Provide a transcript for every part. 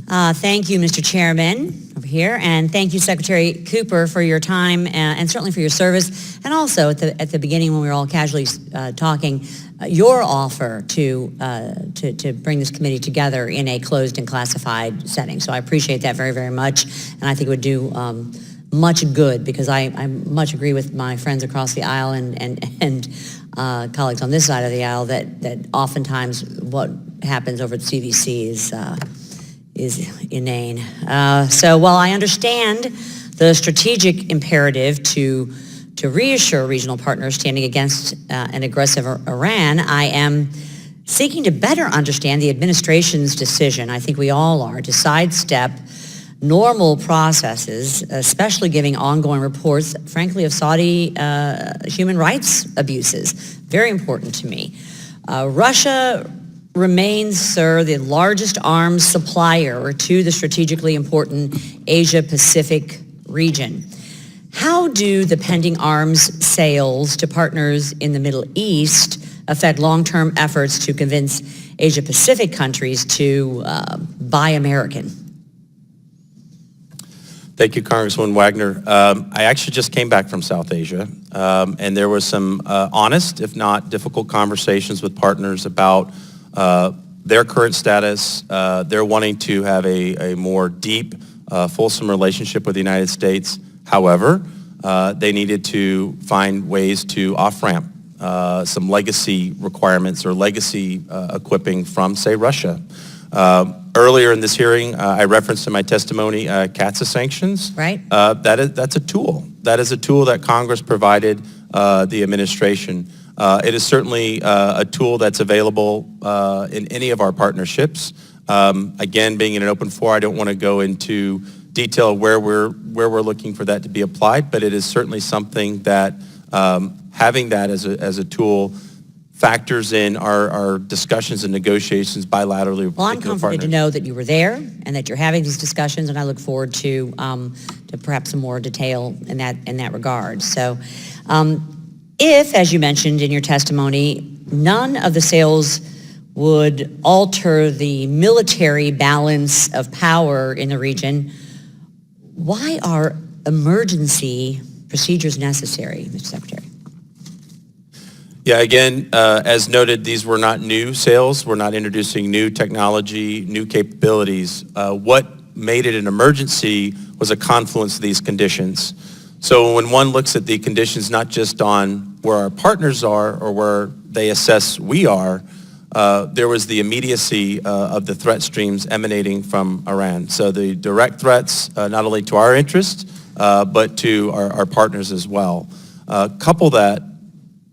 Thank you, Mr. Chairman, over here, and thank you, Secretary Cooper, for your time and certainly for your service, and also at the beginning when we were all casually talking, your offer to bring this committee together in a closed and classified setting. So I appreciate that very, very much, and I think it would do much good, because I much agree with my friends across the aisle and colleagues on this side of the aisle that oftentimes what happens over at CDC is inane. So while I understand the strategic imperative to reassure regional partners standing against an aggressive Iran, I am seeking to better understand the administration's decision, I think we all are, to sidestep normal processes, especially giving ongoing reports, frankly, of Saudi human rights abuses. Very important to me. Russia remains, sir, the largest arms supplier to the strategically important Asia-Pacific region. How do the pending arms sales to partners in the Middle East affect long-term efforts to convince Asia-Pacific countries to buy American? Thank you, Congresswoman Wagner. I actually just came back from South Asia, and there was some honest, if not difficult, conversations with partners about their current status. They're wanting to have a more deep, fulsome relationship with the United States. However, they needed to find ways to off-ramp some legacy requirements or legacy equipping from, say, Russia. Earlier in this hearing, I referenced in my testimony CATSA sanctions. Right. That's a tool. That is a tool that Congress provided the administration. It is certainly a tool that's available in any of our partnerships. Again, being in an open forum, I don't want to go into detail where we're looking for that to be applied, but it is certainly something that having that as a tool factors in our discussions and negotiations bilaterally with Well, I'm comforted to know that you were there and that you're having these discussions, and I look forward to perhaps some more detail in that regard. So, if, as you mentioned in your testimony, none of the sales would alter the military balance of power in the region, why are emergency procedures necessary, Mr. Secretary? Yeah, again, as noted, these were not new sales. We're not introducing new technology, new capabilities. What made it an emergency was a confluence of these conditions. So when one looks at the conditions, not just on where our partners are or where they assess we are, there was the immediacy of the threat streams emanating from Iran. So the direct threats, not only to our interests, but to our partners as well. Couple that,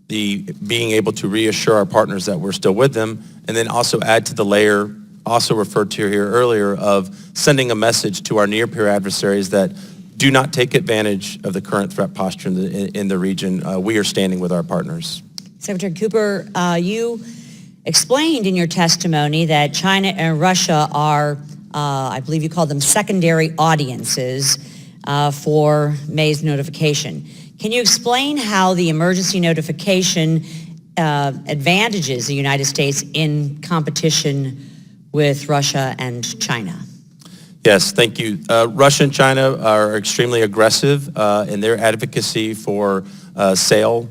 the being able to reassure our partners that we're still with them, and then also add to the layer, also referred to here earlier, of sending a message to our near-peer adversaries that do not take advantage of the current threat posture in the region. We are standing with our partners. Secretary Cooper, you explained in your testimony that China and Russia are, I believe you called them secondary audiences for May's notification. Can you explain how the emergency notification advantages the United States in competition with Russia and China? Yes, thank you. Russia and China are extremely aggressive in their advocacy for sale,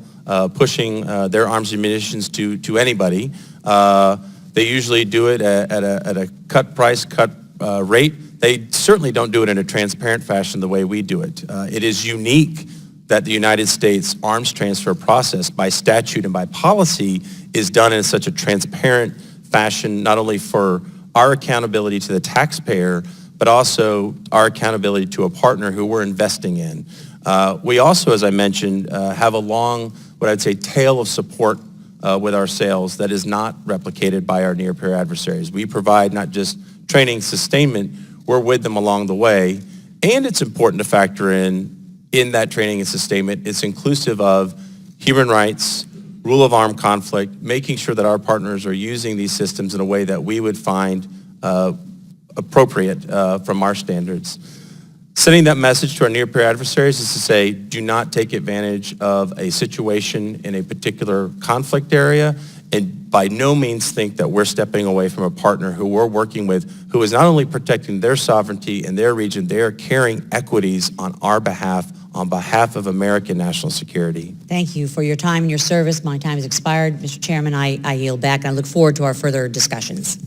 pushing their arms and munitions to anybody. They usually do it at a cut price, cut rate. They certainly don't do it in a transparent fashion the way we do it. It is unique that the United States arms transfer process by statute and by policy is done in such a transparent fashion, not only for our accountability to the taxpayer, but also our accountability to a partner who we're investing in. We also, as I mentioned, have a long, what I'd say, tail of support with our sales that is not replicated by our near-peer adversaries. We provide not just training sustainment, we're with them along the way, and it's important to factor in that training and sustainment, it's inclusive of human rights, rule of armed conflict, making sure that our partners are using these systems in a way that we would find appropriate from our standards. Sending that message to our near-peer adversaries is to say, do not take advantage of a situation in a particular conflict area and by no means think that we're stepping away from a partner who we're working with, who is not only protecting their sovereignty in their region, they are carrying equities on our behalf, on behalf of American national security. Thank you for your time and your service. My time has expired. Mr. Chairman, I yield back. I look forward to our further discussions.